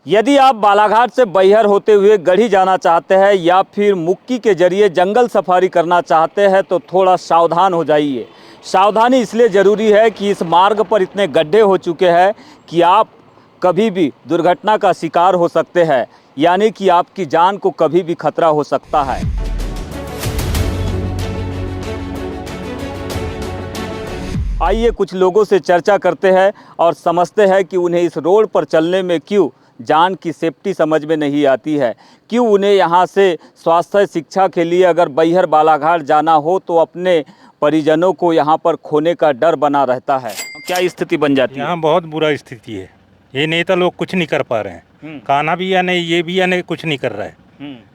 यदि आप बालाघाट से बैहर होते हुए गढ़ी जाना चाहते हैं या फिर मुक्की के जरिए जंगल सफारी करना चाहते हैं तो थोड़ा सावधान हो जाइए। सावधानी इसलिए ज़रूरी है कि इस मार्ग पर इतने गड्ढे हो चुके हैं कि आप कभी भी दुर्घटना का शिकार हो सकते हैं, यानी कि आपकी जान को कभी भी खतरा हो सकता है। आइए कुछ लोगों से चर्चा करते हैं और समझते हैं कि उन्हें इस रोड पर चलने में क्यों जान की सेफ्टी समझ में नहीं आती है, क्यों उन्हें यहाँ से स्वास्थ्य शिक्षा के लिए अगर बैहर बालाघाट जाना हो तो अपने परिजनों को यहाँ पर खोने का डर बना रहता है। क्या स्थिति बन जाती है? यहाँ बहुत बुरा स्थिति है। ये नेता लोग कुछ नहीं कर पा रहे हैं। कान्हा भी या नहीं, ये भी या नहीं, कुछ नहीं कर रहा है।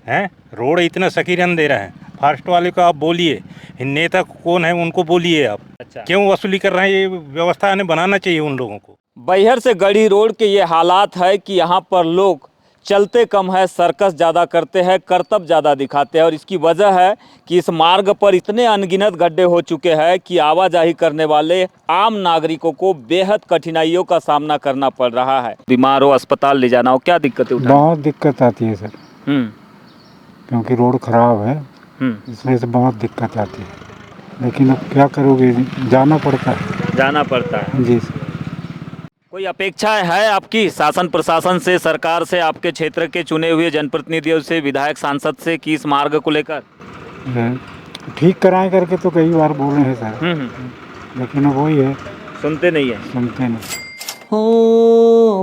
हैं रोड इतना सकीरन दे रहे हैं। फास्ट वाले को आप बोलिए, नेता कौन है उनको बोलिए आप। अच्छा। क्यों वसूली कर रहे हैं? ये व्यवस्था इन्हें बनाना चाहिए उन लोगों को। बैहर से गढ़ी रोड के ये हालात है कि यहाँ पर लोग चलते कम है, सर्कस ज़्यादा करते हैं, करतब ज़्यादा दिखाते हैं। और इसकी वजह है कि इस मार्ग पर इतने अनगिनत गड्ढे हो चुके हैं कि आवाजाही करने वाले आम नागरिकों को बेहद कठिनाइयों का सामना करना पड़ रहा है। बीमार हो, अस्पताल ले जाना हो, क्या दिक्कतें उठानी? बहुत दिक्कत आती है सर, क्योंकि रोड खराब है, इसमें से बहुत दिक्कत आती है। लेकिन अब क्या करोगे, जाना पड़ता है। जाना पड़ता है जी सर। कोई अपेक्षा है आपकी शासन प्रशासन से, सरकार से, आपके क्षेत्र के चुने हुए जनप्रतिनिधियों से, विधायक सांसद से कि इस मार्ग को लेकर ठीक कराएं करके तो कई बार बोल रहे हैं सर, लेकिन अब वही है, सुनते नहीं है। सुनते नहीं।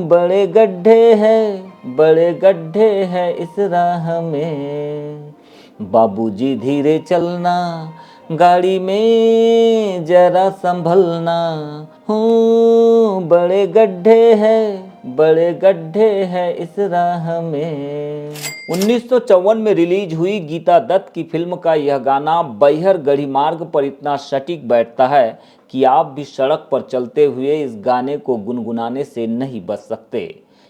बड़े गड्ढे हैं, बड़े गड्ढे हैं इस राह में, बाबूजी धीरे चलना, गाड़ी में जरा संभलना। बड़े गड्ढे हैं, बड़े गड्ढे हैं इस राह में। 1954 में रिलीज हुई गीता दत्त की फिल्म का यह गाना बैहर गढ़ी मार्ग पर इतना सटीक बैठता है कि आप भी सड़क पर चलते हुए इस गाने को गुनगुनाने से नहीं बच सकते।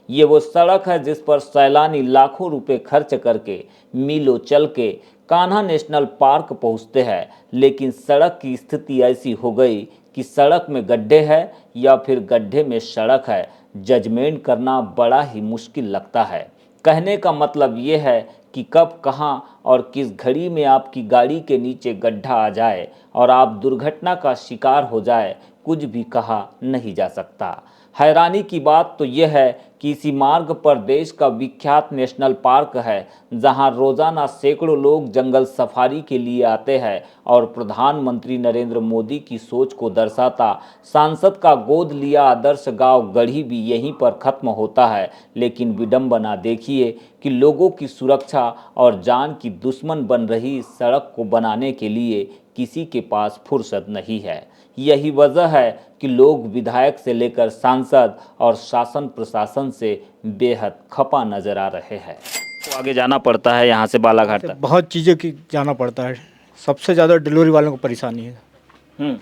ये वो सड़क है जिस पर सैलानी लाखों रुपए खर्च करके मीलों चल के कान्हा नेशनल पार्क पहुंचते हैं, लेकिन सड़क की स्थिति ऐसी हो गई कि सड़क में गड्ढे है या फिर गड्ढे में सड़क है, जजमेंट करना बड़ा ही मुश्किल लगता है। कहने का मतलब ये है कि कब, कहाँ और किस घड़ी में आपकी गाड़ी के नीचे गड्ढा आ जाए और आप दुर्घटना का शिकार हो जाए, कुछ भी कहा नहीं जा सकता। हैरानी की बात तो यह है कि इसी मार्ग पर देश का विख्यात नेशनल पार्क है, जहां रोजाना सैकड़ों लोग जंगल सफारी के लिए आते हैं और प्रधानमंत्री नरेंद्र मोदी की सोच को दर्शाता सांसद का गोद लिया आदर्श गांव गढ़ी भी यहीं पर खत्म होता है। लेकिन विडंबना देखिए कि लोगों की सुरक्षा और जान की दुश्मन बन रही इस सड़क को बनाने के लिए किसी के पास फुर्सत नहीं है। यही वजह है कि लोग विधायक से लेकर सांसद और शासन प्रशासन से बेहद खपा नजर आ रहे हैं। तो आगे जाना पड़ता है यहाँ से बालाघाट तक, बहुत चीज़ें की जाना पड़ता है। सबसे ज़्यादा डिलीवरी वालों को परेशानी है,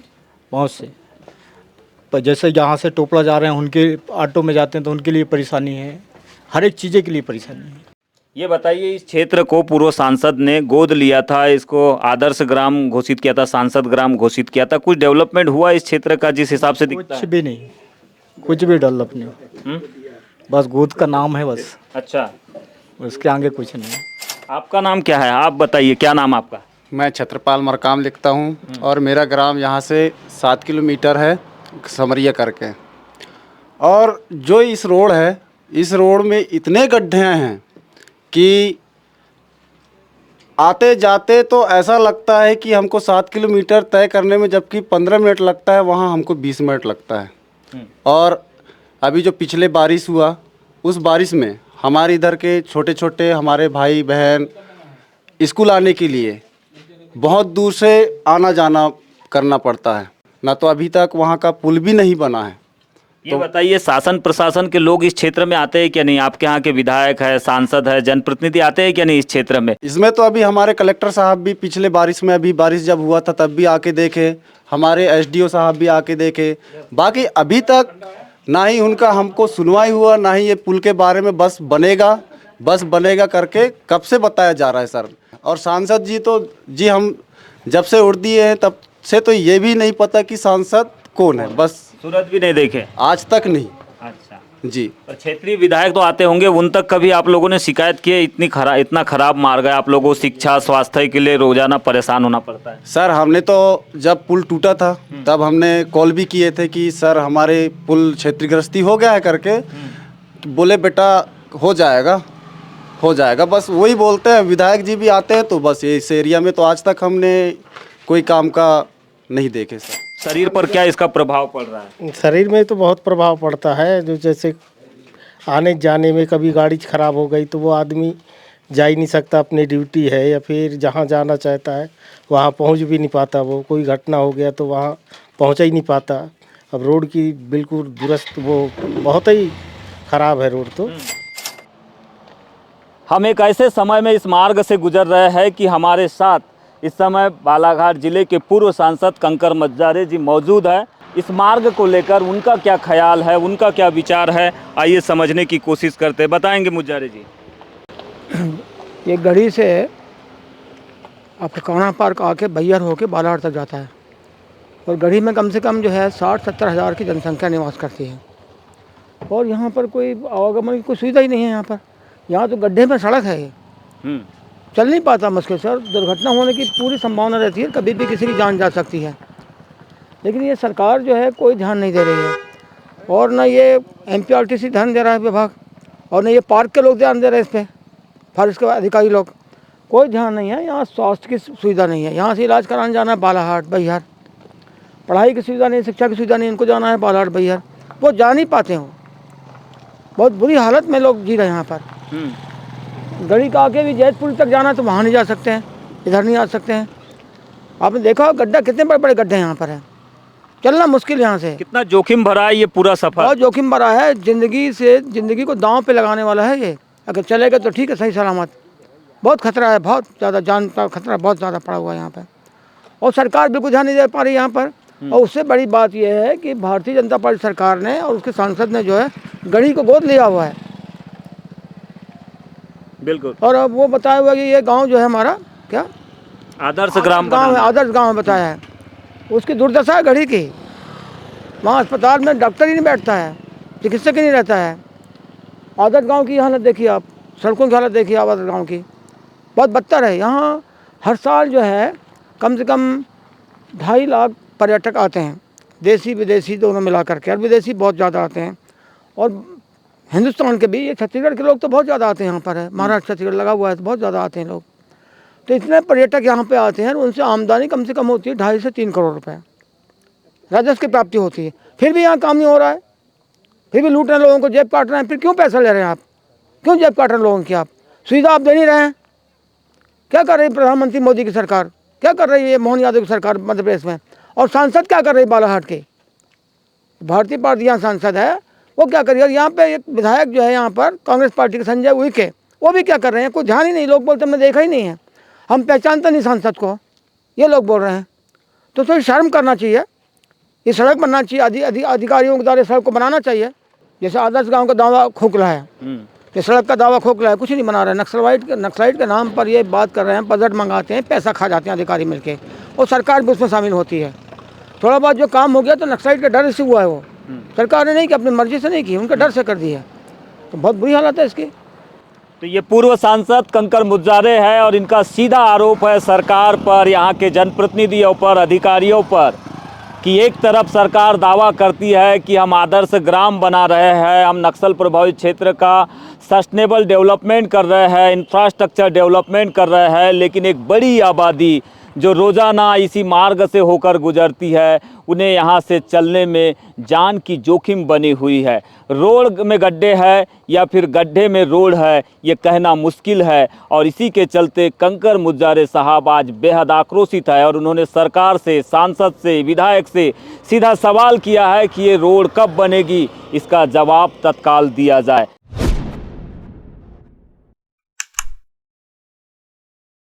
बहुत से। पर जैसे यहाँ से टोपला जा रहे हैं, उनके ऑटो में जाते हैं तो उनके लिए परेशानी है, हर एक चीज़ें के लिए परेशानी है। ये बताइए, इस क्षेत्र को पूर्व सांसद ने गोद लिया था, इसको आदर्श ग्राम घोषित किया था, सांसद ग्राम घोषित किया था। कुछ डेवलपमेंट हुआ इस क्षेत्र का जिस हिसाब से दिखता है? कुछ भी नहीं, कुछ भी डेवलप नहीं। बस गोद का नाम है बस। अच्छा, उसके आगे कुछ नहीं। आपका नाम क्या है? आप बताइए, क्या नाम आपका? मैं छत्रपाल मरकाम लिखता हूँ और मेरा ग्राम यहाँ से 7 किलोमीटर है, समरिया करके। और जो इस रोड है, इस रोड में इतने गड्ढे हैं कि आते जाते तो ऐसा लगता है कि हमको 7 किलोमीटर तय करने में जबकि 15 मिनट लगता है, वहाँ हमको 20 मिनट लगता है। और अभी जो पिछले बारिश हुआ, उस बारिश में हमारे इधर के छोटे छोटे हमारे भाई बहन स्कूल आने के लिए बहुत दूर से आना जाना करना पड़ता है। ना तो अभी तक वहाँ का पुल भी नहीं बना है। ये बताइए, शासन प्रशासन के लोग इस क्षेत्र में आते हैं क्या नहीं? आपके यहाँ के विधायक है, सांसद है, जनप्रतिनिधि आते हैं क्या नहीं इस क्षेत्र में? इसमें तो अभी हमारे कलेक्टर साहब भी पिछले बारिश में, अभी बारिश जब हुआ था तब भी आके देखे, हमारे एसडीओ साहब भी आके देखे। बाकी अभी तक ना ही उनका हमको सुनवाई हुआ, ना ही ये पुल के बारे में बस बनेगा करके कब से बताया जा रहा है सर। और सांसद जी तो जी हम जब से उड़ दिए हैं तब से तो ये भी नहीं पता कि सांसद कौन है, बस सूरत भी नहीं देखे आज तक नहीं। अच्छा, जी। पर क्षेत्रीय विधायक तो आते होंगे, उन तक कभी आप लोगों ने शिकायत की है? इतना खराब मार्ग है, आप लोगों को शिक्षा स्वास्थ्य के लिए रोजाना परेशान होना पड़ता है। सर हमने तो जब पुल टूटा था तब हमने कॉल भी किए थे कि सर हमारे पुल क्षतिग्रस्ती हो गया है करके, बोले बेटा हो जाएगा, बस वही बोलते हैं। विधायक जी भी आते हैं तो बस इस एरिया में तो आज तक हमने कोई काम का नहीं देखे सर। शरीर पर क्या इसका प्रभाव पड़ रहा है? शरीर में तो बहुत प्रभाव पड़ता है, जो जैसे आने जाने में कभी गाड़ी ख़राब हो गई तो वो आदमी जा ही नहीं सकता, अपनी ड्यूटी है या फिर जहाँ जाना चाहता है वहाँ पहुँच भी नहीं पाता। वो कोई घटना हो गया तो वहाँ पहुँच ही नहीं पाता। अब रोड की बिल्कुल दुरुस्त, वो बहुत ही ख़राब है रोड तो। हम एक ऐसे समय में इस मार्ग से गुजर रहे हैं कि हमारे साथ इस समय बालाघाट जिले के पूर्व सांसद कंकर मज्जारे जी मौजूद है। इस मार्ग को लेकर उनका क्या ख्याल है, उनका क्या विचार है, आइए समझने की कोशिश करते हैं। बताएंगे मुज्जारे जी। ये गढ़ी से आपका काना पार्क आके बैयर होके बालाघाट तक जाता है और गढ़ी में कम से कम जो है 60-70 हज़ार की जनसंख्या निवास करती है और यहाँ पर कोई आवागमन की कोई सुविधा ही नहीं है। यहाँ तो गड्ढे में सड़क है, ये चल नहीं पाता मुश्किल से और दुर्घटना होने की पूरी संभावना रहती है, कभी भी किसी की जान जा सकती है। लेकिन ये सरकार जो है कोई ध्यान नहीं दे रही है और न ये MPRTC ध्यान दे रहा है विभाग और न ये पार्क के लोग ध्यान दे रहे हैं इस पर, फॉरेस्ट के अधिकारी लोग, कोई ध्यान नहीं है। यहाँ स्वास्थ्य की सुविधा नहीं है, यहाँ से इलाज कराने जाना है बालाघाट बैहर, पढ़ाई की सुविधा नहीं, शिक्षा की सुविधा नहीं, इनको जाना है बालाघाट बैहर, वो जा नहीं पाते हो। बहुत बुरी हालत में लोग जी रहे हैं यहाँ पर। गढ़ी का आके भी जैतपुर तक जाना तो वहाँ नहीं जा सकते हैं, इधर नहीं आ सकते हैं। आपने देखा गड्ढा, कितने बड़े बड़े गड्ढे यहाँ पर हैं, चलना मुश्किल यहाँ से। कितना जोखिम भरा है ये पूरा सफर? बहुत जोखिम भरा है, ज़िंदगी को दांव पे लगाने वाला है ये। अगर चलेगा तो ठीक है, सही सलामत, बहुत खतरा है, बहुत ज़्यादा जान का खतरा बहुत ज़्यादा पड़ा हुआ है यहाँ पर और सरकार बिल्कुल ध्यान नहीं दे पा रही यहाँ पर। और उससे बड़ी बात यह है कि भारतीय जनता पार्टी सरकार ने और उसके सांसद ने जो है गढ़ी को गोद लिया हुआ है। बिल्कुल। और अब वो बताया हुआ कि ये गांव जो है हमारा क्या आदर्श ग्राम गांव है, आदर्श गांव बताया है। उसकी दुर्दशा है गढ़ी की, वहाँ अस्पताल में डॉक्टर ही नहीं बैठता है, चिकित्सक ही नहीं रहता है। आदर्श गांव की हालत देखिए आप, सड़कों की हालत देखिए आप, आदर्श गांव की बहुत बदतर है। यहाँ हर साल जो है कम से कम 2.5 लाख पर्यटक आते हैं, देसी विदेशी दोनों मिला करके, और विदेशी बहुत ज़्यादा आते हैं और हिंदुस्तान के भी, ये छत्तीसगढ़ के लोग तो बहुत ज़्यादा आते हैं यहाँ पर है, महाराष्ट्र छत्तीसगढ़ लगा हुआ है तो बहुत ज़्यादा आते हैं लोग। तो इतने पर्यटक यहाँ पे आते हैं, उनसे आमदनी कम से कम होती है 2.5 से 3 करोड़ रुपए राजस्व की प्राप्ति होती है। फिर भी यहाँ काम नहीं हो रहा है, फिर भी लूट रहे हैं लोगों को, जेब काट रहे हैं। फिर क्यों पैसा ले रहे हैं आप, क्यों जेब काट रहे हैं लोगों की? आप सुविधा आप दे नहीं रहे हैं। क्या कर रही है प्रधानमंत्री मोदी की सरकार, क्या कर रही है मोहन यादव की सरकार मध्य प्रदेश में, और सांसद क्या कर रही है बालाघाट के? भारतीय पार्टी यहाँ सांसद है, वो क्या कर रही है? यहाँ पे एक विधायक जो है यहाँ पर कांग्रेस पार्टी के संजय उइके, वो भी क्या कर रहे हैं? कोई ध्यान ही नहीं। लोग बोलते हमने देखा ही नहीं है, हम पहचानते नहीं सांसद को, ये लोग बोल रहे हैं। तो थोड़ी शर्म करना चाहिए, ये सड़क बनना चाहिए, अधिकारियों के द्वारा सड़क को बनाना चाहिए। जैसे आदर्श गाँव का दावा खोखला है, ये सड़क का दावा खोखला है, कुछ नहीं बना रहे हैं। नक्सलाइट के नाम पर ये बात कर रहे हैं, बजट मंगाते हैं, पैसा खा जाते हैं अधिकारी मिलके, और सरकार भी उसमें शामिल होती है। थोड़ा बहुत जो काम हो गया तो नक्सलाइट के डर से हुआ है, वो सरकार ने नहीं की, अपनी मर्जी से नहीं की, उनका डर से कर दिया। तो बहुत बुरी हालत है इसकी। तो ये पूर्व सांसद कंकर मुज्जारे है और इनका सीधा आरोप है सरकार पर, यहाँ के जनप्रतिनिधियों पर, अधिकारियों पर, कि एक तरफ सरकार दावा करती है कि हम आदर्श ग्राम बना रहे हैं, हम नक्सल प्रभावित क्षेत्र का सस्टेनेबल डेवलपमेंट कर रहे हैं, इंफ्रास्ट्रक्चर डेवलपमेंट कर रहे हैं, लेकिन एक बड़ी आबादी जो रोज़ाना इसी मार्ग से होकर गुजरती है, उन्हें यहाँ से चलने में जान की जोखिम बनी हुई है। रोड में गड्ढे है या फिर गड्ढे में रोड है, ये कहना मुश्किल है। और इसी के चलते कंकर मुज्जारे साहब आज बेहद आक्रोशित है और उन्होंने सरकार से, सांसद से, विधायक से सीधा सवाल किया है कि ये रोड कब बनेगी, इसका जवाब तत्काल दिया जाए।